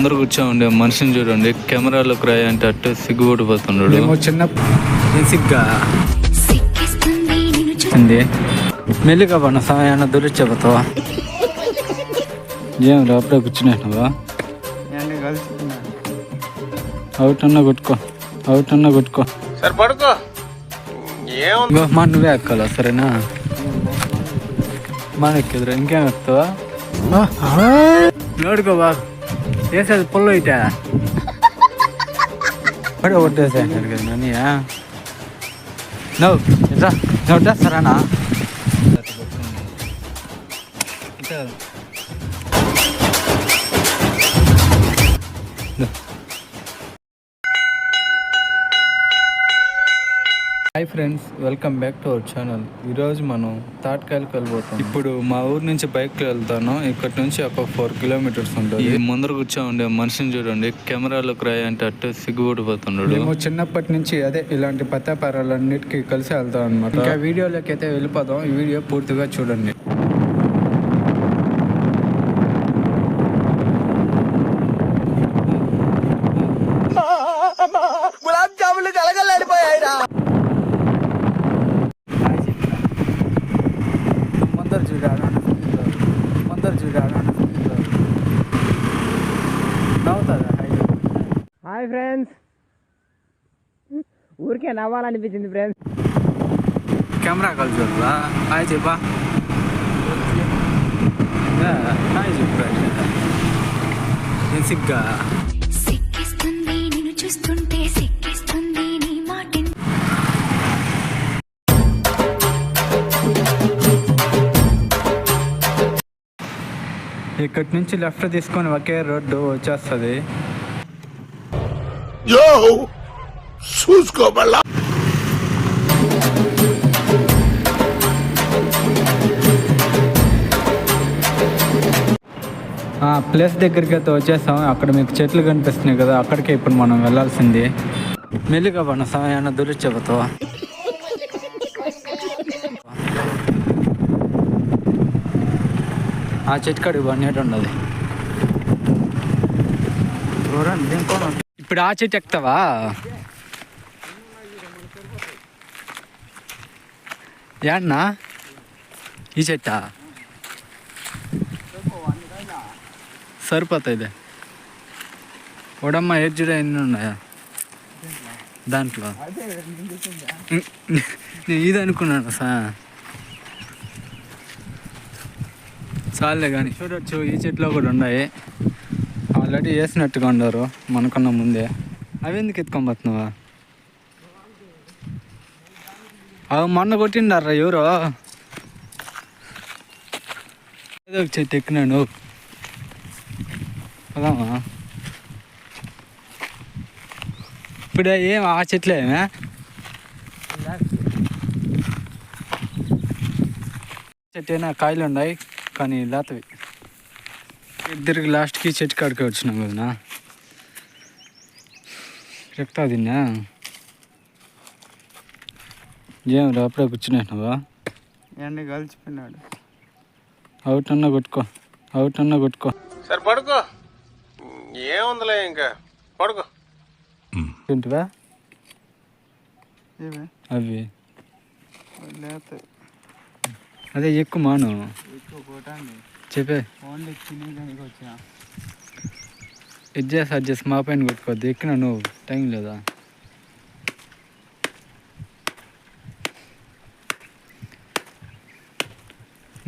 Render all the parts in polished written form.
అందరు కూర్చోండి, మనిషిని చూడండి. కెమెరాలో క్రై అంటే అట్టు సిగ్గుపడిపోతున్నాడు. చిన్న సిగ్గా అండి మెల్లిగా పడిన సమయాన్ని దూరి చెబుతావా ఏం లోపలే కూర్చున్నావా? అవుట్ అన్నా కొట్టుకో సరే పడుకో. మా నువ్వే ఎక్కాలా? సరేనా, మన ఎక్కిద్రా. ఇంకేం ఎక్కుతావా? నోడుకో బాగా వేసేది పొల్లు అయితే పడి కొట్టేసాడు కదా నానియా. నవ్వుతా సరేనా? Hi friends, welcome back to our channel. ఈరోజు మనం తాటికాయలకు వెళ్ళిపోతాం. ఇప్పుడు మా ఊరు నుంచి బైక్లో వెళ్తాను. ఇక్కడ నుంచి ఒక 4 కిలోమీటర్స్ ఉంటుంది. ఈ ముందర కూర్చోండి, మనిషిని చూడండి. కెమెరాలో క్రై అంటే అట్టు సిగ్గుపడిపోతున్నాడు. మేము చిన్నప్పటి నుంచి అదే ఇలాంటి పత్తాపారాలన్నిటికీ కలిసి వెళ్తాం అనమాట. ఇంకా వీడియోలోకి అయితే వెళ్ళిపోదాం. ఈ వీడియో పూర్తిగా చూడండి. గులాబ్ జాములు కలగలాడిపోయాయిరా. హాయ్ ఫ్రెండ్స్, ఊరికే నవ్వాలనిపించింది ఫ్రెండ్స్. కెమెరా కలిసి హాయ్ చెప్పా. హాయ్ చెప్పు. సిగ్గా సిక్కిస్తుంది నిన్ను చూస్తుంటే, సిక్కిస్తుంది నీ మాట. ఇక్కడి నుంచి లెఫ్ట్ తీసుకొని ఒకే రోడ్డు వచ్చేస్తుంది. చూసుకోబల్లా ప్లేస్ దగ్గరికి అయితే వచ్చేసాం. అక్కడ మీకు చెట్లు కనిపిస్తున్నాయి కదా, అక్కడికి ఇప్పుడు మనం వెళ్ళాల్సింది. మెల్లిగా పడిన సమయాన్ని దూరి చెబుతావా? ఆ చెట్టు కాడికి పడినట్టు ఉండదు. ఇప్పుడు ఆ చెట్టు ఎక్కుతావా? ఏడన్నా ఈ చెట్టా? సరిపోతాయిదే. ఉడమ్మ ఏడ్జుడ ఎన్ని ఉన్నాయా దాంట్లో? నేను ఇది అనుకున్నాను చాలే కానీ చూడొచ్చు, ఈ చెట్లో కూడా ఉన్నాయి. ఆల్రెడీ వేసినట్టుగా ఉండరు మనకన్నా ముందే. అవి ఎందుకు ఎత్తుకొని అవి మొన్న కొట్టిండారా ఎవరో? ఏదో ఒక చెట్టు ఎక్కినాను. అదామా ఇప్పుడు ఏం ఆ చెట్లే ఏమే చెట్టు అయినా కాయలు ఉన్నాయి కానీ లేతవి. ఇద్దరికి లాస్ట్కి చెట్టు కాడికి వచ్చినాం కదా. చెప్తా తిన్నా ఏం అప్పుడే కూర్చున్నావా? ఎండ కలిసిపోయినాడు. అవుట్ అన్నా కొట్టుకో సరే పడుకో. ఏముందిలే ఇంకా పడుకో. ఏంటివా అవి? అదే ఎక్కువ మాను చెప్పే. అడ్జస్ట్ మా పైన కొట్టుకోవద్దు. ఎక్కినా నువ్వు టైం లేదా?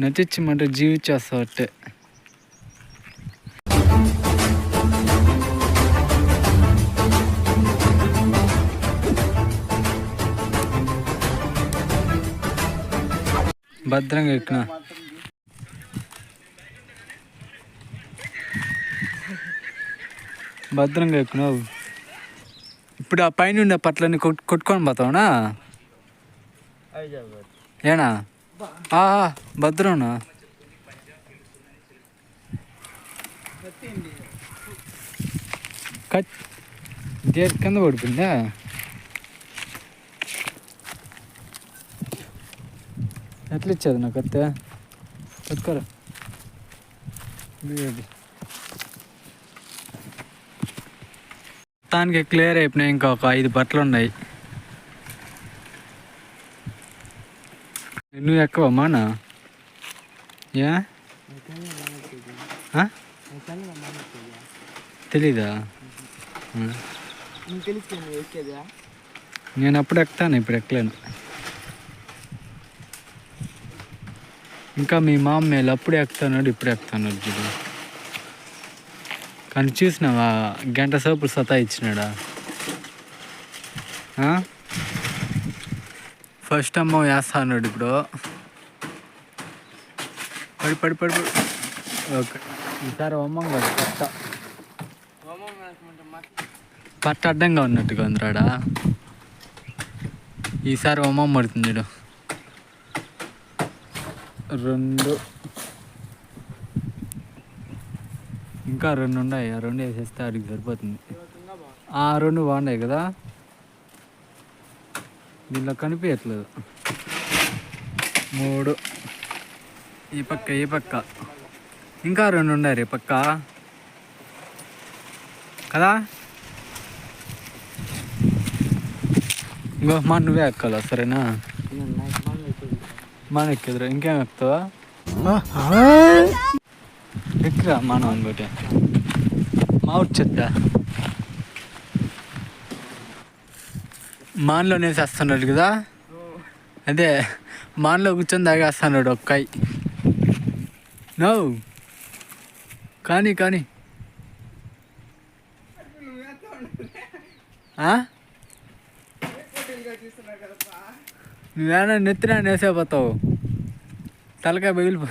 నటించమంటే జీవించేస్తావు అట్టే. భద్రంగా ఎక్కినా. భద్రంగా ఎక్కున్నావు. ఇప్పుడు ఆ పైన ఉండే పట్లని కొట్టుకొని పోతావునా? ఏనా భద్రంనా? కింద పడిపోయిందా? ఎట్లా ఇచ్చేది నాకు అత్తే? పెట్టుకోరా. మొత్తానికి క్లియర్ అయిపోయినాయి. ఇంకా ఒక 5 బట్టలు ఉన్నాయి. నువ్వు ఎక్కువ మానా ఏ తెలీదా? నేను అప్పుడు ఎక్కుతాను, ఇప్పుడు ఎక్కలేను. ఇంకా మీ మామ మేలు అప్పుడు ఎక్కుతాడు, ఇప్పుడు ఎక్కుతాను చూడు. కానీ చూసినావా గంట సేపు సతాయిచ్చినాడా? ఫస్ట్ అమ్మ వేస్తా అన్నాడు, ఇప్పుడు పడి పడి పడి పడి. ఓకే, ఈసారి అమ్మ పట్ట అడ్డంగా ఉన్నట్టుగా ఉందిరాడా. ఈసారి అమ్మ పడుతుంది చూడు. 2 ఇంకా 2 ఉన్నాయి. ఆ 2 వేసేస్తే ఆడికి సరిపోతుంది. 2 బాగున్నాయి కదా, దీనిలో కనిపించట్లేదు. 3 ఈ పక్క ఈ పక్క ఇంకా 2 ఉన్నాయి ఈ పక్క కదా. ఇంకో మా నువ్వే ఎక్కాలా, సరేనా? మన ఎక్కేదిరా, ఇంకేం ఎక్కుతావా? ఎక్కరా మనం ఇంకోటి మా వచ్చేద్దా. మాన్లోనే వేసేస్తున్నాడు కదా, అదే మాన్లో కూర్చొని తాగేస్తున్నాడు ఒక్కాయి. నో కానీ కానీ నువ్వేనా నెత్తిన వేసేపోతావు, తలకాయ పగిలిపో.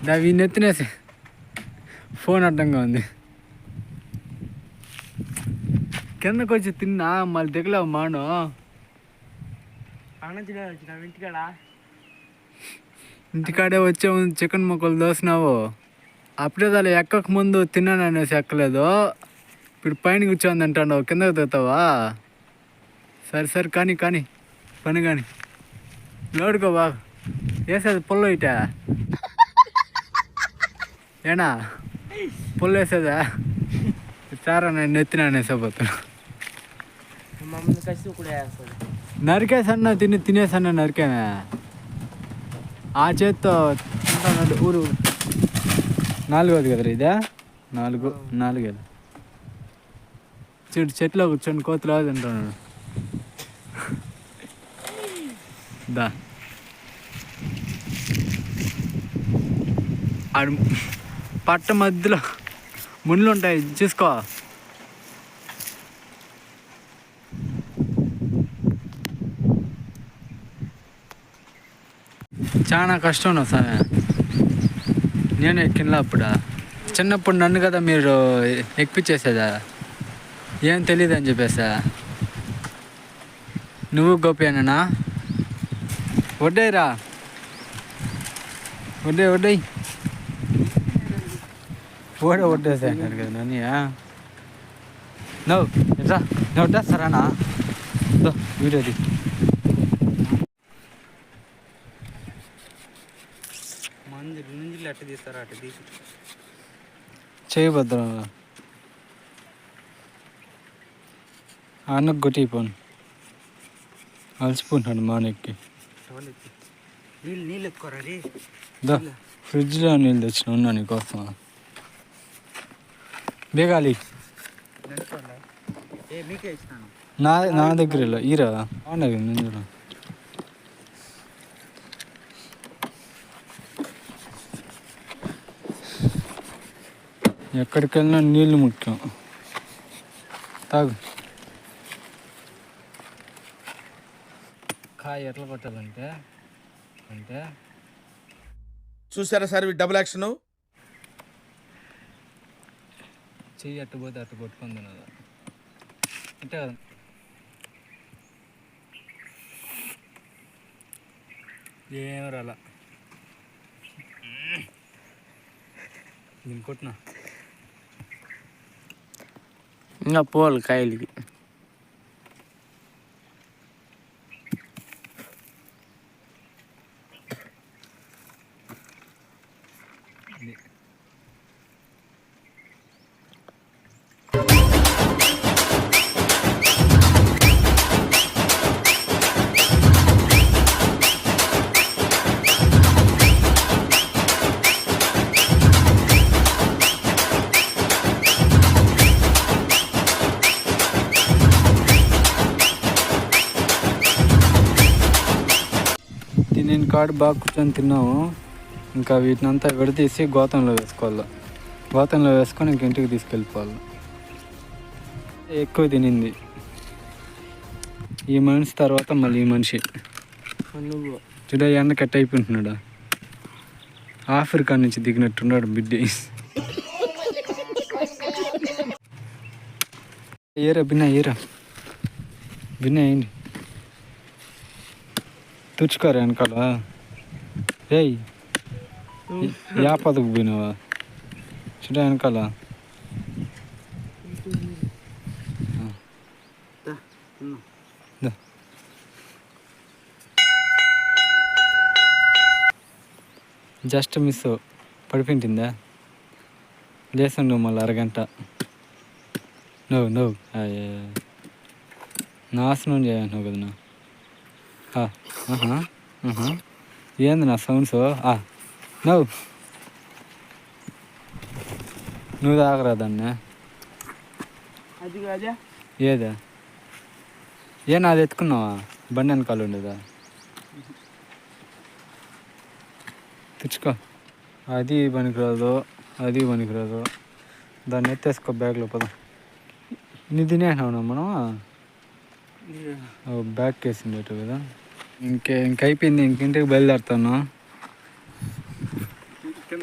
దావి నెత్తినేసే, ఫోన్ అడ్డంగా ఉంది. కిందకు వచ్చి తిన్నా, మళ్ళీ దిగలేవు మాను. ఇంటికాడే వచ్చే చికెన్ ముక్కలు దోసినావు, అప్పుడే దాని ఎక్కక ముందు తిన్నాను అనేసి ఎక్కలేదు. ఇప్పుడు పైన కూర్చోంది అంటాను, కిందకు దిగుతావా? సరే సరే కానీ కానీ పని కానీ లోడుకో బాగా వేసేది పుల్ల ఇట ఏనా పుల్ల వేసేదా సారా నేను నెత్తిన అనేసిపోతాను. నరికేసన్నా తినేసన్నా నరికేమే ఆ చేత్తో తింటాను. ఊరు 4వది కదరా ఇదే, 4 చెట్లో కూర్చొని కోతులా తింటున్నాడు. దా ఆడు పట్ట మధ్యలో ముళ్ళు ఉంటాయి చూసుకో. చాలా కష్టం నా సామె. నేను ఎక్కినలా అప్పుడా, చిన్నప్పుడు నన్ను కదా మీరు ఎక్కిపించేసేదా, ఏం తెలీదు అని చెప్పేసా. నువ్వు గోపియానా? వడ్డేరా వడ్డేయ్ వడ్డేసా అన్నారు కదా నన్ను. నువ్వు వడ్డేస్తారానా? వీడియోది అట్ట తీస్తారా, అట్ట తీసి చేయబద్ర అన్నకు కొట్టిపోను. అలసిపోతున్నాడు మానెక్కి. నీళ్ళు ఎత్తుకోరా రే. ఫ్రిడ్జ్లో నీళ్ళు తెచ్చిన ఉన్నా నీకోసం. బేగాలి నా దగ్గర ఈరా బాగుండదు నింజులో. ఎక్కడికి వెళ్ళినా నీళ్ళు ముఖ్యం. తాగు. కాయ ఎట్లా పట్టాలంటే అంటే చూసారా సార్ డబుల్ యాక్షన్. చెయ్యి అట్టుపోతే అట్టు కొట్టుకుంది కదా అంటే కదా. ఏం రాలా దీన్ని కొట్టినా ఇంకా పోవాలి కాయలకి. కాడ బాగా కూర్చొని తిన్నాము. ఇంకా వీటిని అంతా విడదీసి గోతంలో వేసుకోవాలి. గోతంలో వేసుకొని ఇంక ఇంటికి తీసుకెళ్ళిపోవాలి. ఎక్కువ తినింది ఈ మనిషి తర్వాత మళ్ళీ ఈ మనిషి నువ్వు చూడ ఎండ కట్ అయిపోతున్నాడు. ఆఫ్రికా నుంచి దిగినట్టున్నాడు బిడ్డి. ఏరా బిన్నా ఏరా బిన్నా ఏంటి తుడుచుకోరా వెనకాల. ఏయ్ యాపదకు పోయినావా చూడ వెనకాల. జస్ట్ మిస్ పడిపోయిందా లేస్తుండు మళ్ళీ అరగంట. నువ్వు నాశనం చేయను కదా నా. ఏంది నా సౌండ్స్. నువ్వు తాగరా దాన్ని. అది కాదా ఏదా నాది ఎత్తుకున్నావా బండి వెనకాల ఉండేదా. తెచ్చుకో. అది పనికిరాదు అది పనికిరాదు. దాన్ని ఎత్తేసుకో బ్యాగ్లో పద. నీ తినేసినావునా మనం బ్యాగ్ వేసిండేటు కదా. ఇంకైపోయింది. ఇంటికి బయలుదేరుతాను.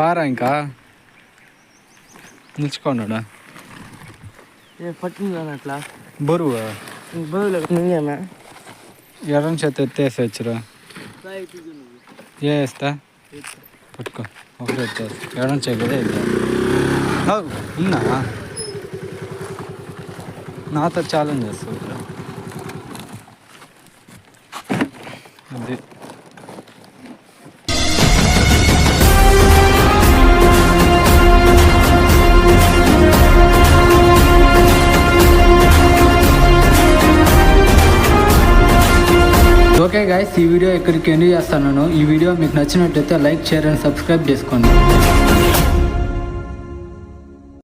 పారా ఇంకా నిల్చుకోన్నాడా పట్టింది అట్లా బరువు నువ్వేనా ఎర్రని చేత ఎత్తేసొచ్చురా. వేస్తా పట్టుకో ఒకటి ఎత్తేసి ఎర్రని చేయ కదా ఉన్నా నాతో ఛాలెంజ్ చేస్తావు అది. ఓకే గైస్, ఈ వీడియో ఇక్కడికి ఎండ్ చేస్తున్నాను. ఈ వీడియో మీకు నచ్చినట్లయితే లైక్, షేర్ అండ్ సబ్స్క్రైబ్ చేసుకోండి.